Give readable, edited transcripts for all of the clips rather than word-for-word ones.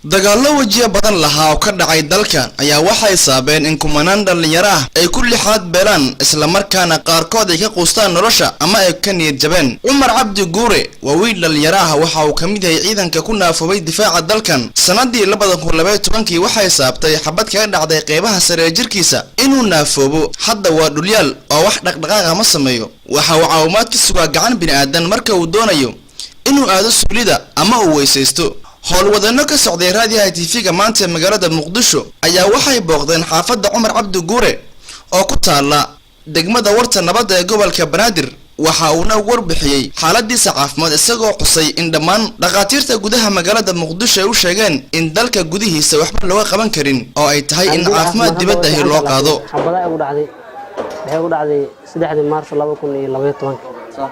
dagaallo wajiyo badan lahaa oo ka dhacay dalkan ayaa waxay saabeen in kumanaan dhalinyaro ah ay ku lixaad beelaan isla markaana qaarkood ay ka quustaan nolosha ama ay ka niyad jabeen. Cumar Cabdi Guure waa wiil dhalinyaro ah waxa uu ka mid yahay ciidanka ku naafobay difaaca dalkan. Sanadii 2012 waxay saabtay xabad kaga dhacday qeybaha sare ee jirkiisa inuu naafoobo. Hadda waa dhulyaal oo wax dhaqdhaqaaq ma sameeyo. Waxa uu caawimaad ka sugaa gacan bini'aadan marka uu doonayo inuu aado suulida ama uu weysaysto. howlwadano ka socday raadiyaha TV-ga maanta magaalada Muqdisho ayaa waxay booqdeen xaafadda Cumar Cabdi Guure oo ku taala degmada Warta Nabadda ee gobolka Banaadir. waxa uu nagu warbixiyay xaaladiisa caafimaad isagoo xusay in dhammaan dhaqaatiirta gudaha magaalada Muqdisho ay u sheegeen in dalka gudihiisa waxba looga qaban karin oo ay tahay in caafimaad dibadda loo qaado. xabada ugu dhacday 3 Maarso 2012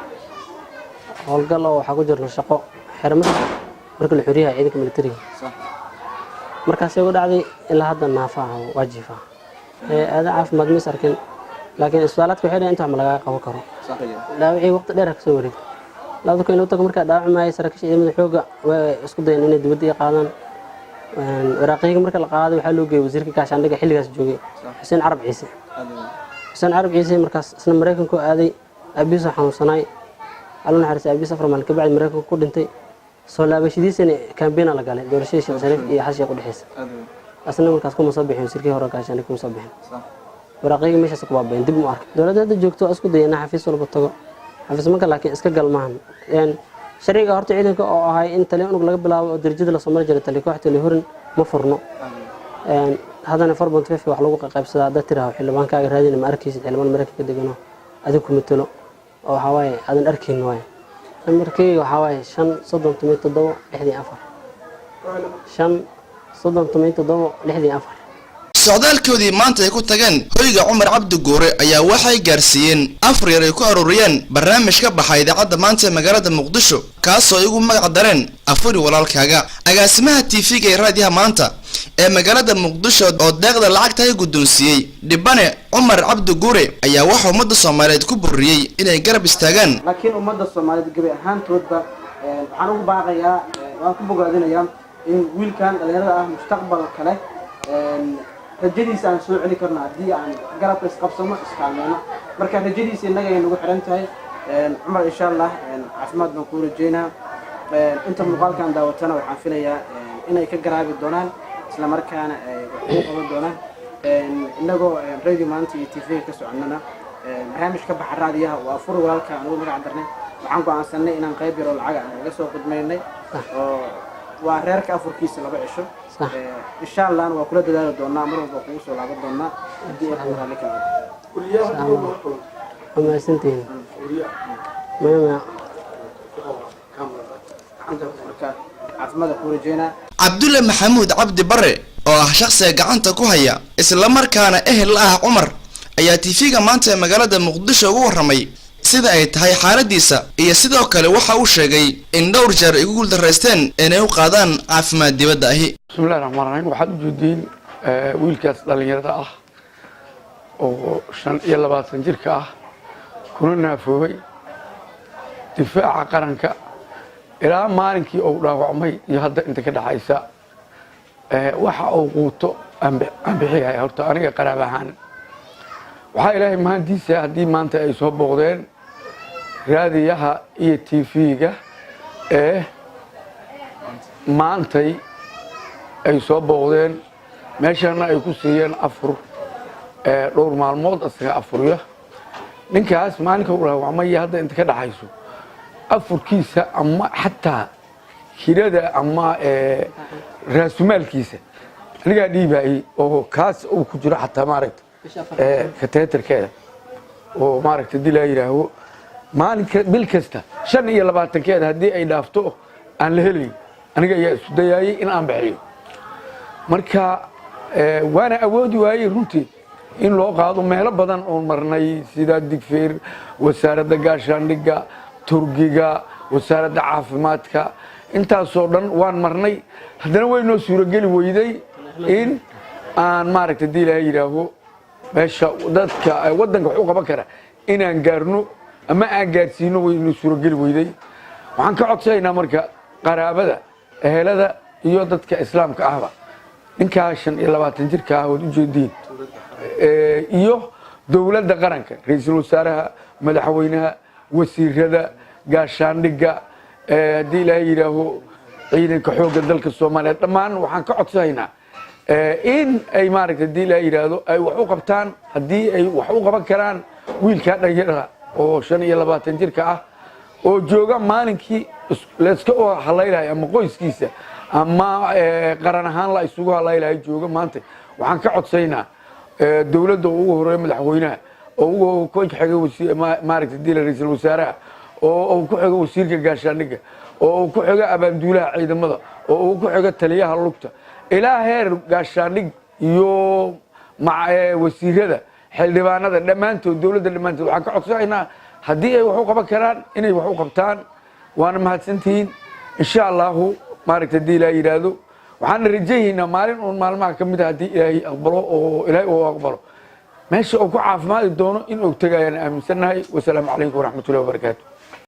howlgal oo waxa ku jirna shaqo xirmada marka la xuriyaha ciidanka militariga markaas ay u dhacday ilaa hadda naafa waajifa aada caafimaad ma sarkin laakiin isbitaalka waxay inta ma laga qaban karo dhaawacii waqti dheer ka soo wareegay laado kale uu tago marka dhaawacmay saraakiisha ciidamada xooga way isku dayeen inay dibadda qaadaan waraaqayga marka la qaaday waxa loo geeyay wasiirka gaashaandhigga xilligaas joogay Xuseen Carab Ciise markaas isna Mareykanka aaday abiisa xanuunsanay aluna xariis abiisa farmaan ka bacdi Mareykanka ku dhintay soo laabashadiisana campaign la galay doorashada Sheekh Sharif iyo Xashi ku dhaxaysa asna markaas kuma soo bixin wasiirkii hore gaashaandhigga kuma soo bixin waraaqayga meeshaas ku baabeen dib ma ark dawladda joogto isku dayna xafiis walba tago xafiis marka laakiin iska galmaan shariiga horta ciidanka oo ahay in taliye unug laga bilaabo oo darajada la soo mar jiray taliye kooxda la horin ma furno hadana farbon tv wax lagu qaybsadaa dad tiraha xildhibaankaaga raadina ma arkaysid xildhibaan Mareykanka degano adigu kuma talo oo waxa waaye adan arkin waay markii waxa waaye 5 socdaalkoodii maanta ay ku tageen hoyga Cumar Cabdi Guure ayaa waxay gaarsiiyeen afar yar ay ku ururiyeen barnaamij ka baxay idaacadda maanta magaalada Muqdisho kaasoo igu magac dareen afuri walaalkaaga. agaasimaha TV-ga ee raadiyaha maanta ee magaalada Muqdisho oo deeqda lacagta ay guddoonsiiyay dhibane Cumar Cabdi Guure ayaa waxa ummadda Soomaaliyeed ku buriyay inay garab istaagaan. laakiin ummadda Soomaaliyeed gabi ahaantoodba waxaan ugu baaqayaa waan ku bogaadinayaa in wiilkan dhalinyarada ah mustaqbal kale rajadiisa aan soo celi karno hadii aan garabka isqabsano iskaalmeeno marka rajadiisa inaga ay nagu xiran tahay Cumar insha Allah caafimaad baan ku rajeynaa inta muuqaalkan daawatana waxaan filayaa inay ka garaabi doonaan isla markaana ay wax u qaban doonaan inagoo radio maanta iyo TV ka soconana barnaamijka baxa raadiyaha waa fur walaalka aan ugu magac darnay waxaan go'aansanay inaan qayb yar oo lacag aan uga soo qudmeynay oo waa reerka afurkiisa laba cisho insha Allah waa kula dadaali doonaa mar walba ku soo laaban doonaa hadii ay raali ka ama santiin ma caafimaad ku rajeynaa. Cabdulle Maxamuud Cabdi Barre oo ah shakhsiga gacanta ku haya isla markaana ehel ah Cumar ayaa TV-ga maanta magaalada Muqdisho ugu waramay sida ay tahay xaaladiisa iyo sidoo kale waxa uu sheegay in dhowr jeer ay ugu dareysteen inay u qaadaan caafimaad dibadda ahi. bismillaahir rahmaanir rahiim waxaad u jeedin wiilkaas dhalinyarada ah oo 25 jirka ah kuna naafoobay difaaca qaranka ilaa maalinkii uu dhaawacmay iyo hadda inta ka dhaxaysa waxa uu quuto aan bixiyay horta aniga qaraab ahaan waxa ilaahay mahantiisa hadii maanta ay soo booqdeen raadiyaha iyo TV-ga maantay ay soo booqdeen meeshana ay ku siiyeen afur dhowr maalmood asaga afuriya ninkaas maalinka uu dhaawacmay hadda inta ka dhaxayso afurkiisa ama xataa kirada ama raasumaalkiisa aniga dhiibay oo kaas uu ku jiro xataa maaragtay kateetarkeeda oo maaragtay dilaa yiraaho maalinka bil kasta 25keeda hadii ay dhaafto aan la helay aniga ayaa isu dayay in aan bixiyo marka waana awoodi waayay runtii in loo qaado meelo badan oo marnay sida Digfeer wasaaradda gaashaandhigga Turkiga wasaaradda caafimaadka intaas oo dhan waan marnay haddana way noo suuragali weyday in aan maaragtay dilaa yiraaho meesha dadka wadanka wuxuu qaban kara inaan gaarno ama aan gaarsiino way noo suuragali weyday waxaan ka codsanaynaa marka qaraabada ehelada iyo dadka islaamka ahba ninkaa 25 jirka ah oo ujeediin iyo dawladda qaranka ra'iisul wasaaraha madaxweynaha wasiirada gaashaandhiga hadii ilaahay yiraaho ciidanka xoogga dalka Soomaaliyeed dhammaan waxaan ka codsanaynaa in ay maaragtay hadii ilaahay yiraahdo ay wax u qabtaan hadii ay wax u qaban karaan wiilka dhalinyarada oo 25 jirka ah oo jooga maalinkii la iska haleelay ama qoyskiisa ama qaran ahaan la isugu haleelay jooga maanta waxaan ka codsanaynaa dawladda ugu horeeyay madaxweynaha oo ugu ku xigay wasiir maaragtay diilar ra'iisul wasaaraha oo ku xigay wasiirka gaashaandhiga oo ku xigay abaanduulaha ciidamada oo ku xigay taliyaha lugta ilaa heer gaashaandhig iyo wasiirada xildhibaanada dhamaantood dawladda dhamaantood waxaan ka codsanaynaa hadii ay wax u qaban karaan inay wax u qabtaan waana mahadsantihiin insha Allah maaragtay diilaa yiraahdo waxaan rajaynaynaa maalin oo maalmaha kamid ah hadii ilaahay aqbalo oo ilaahay oo aqbalo meesha uu ku caafimaad doono in uu tagayaan aaminsanahay wassalaamu calaykum waraxmatullaahi wabarakaatuh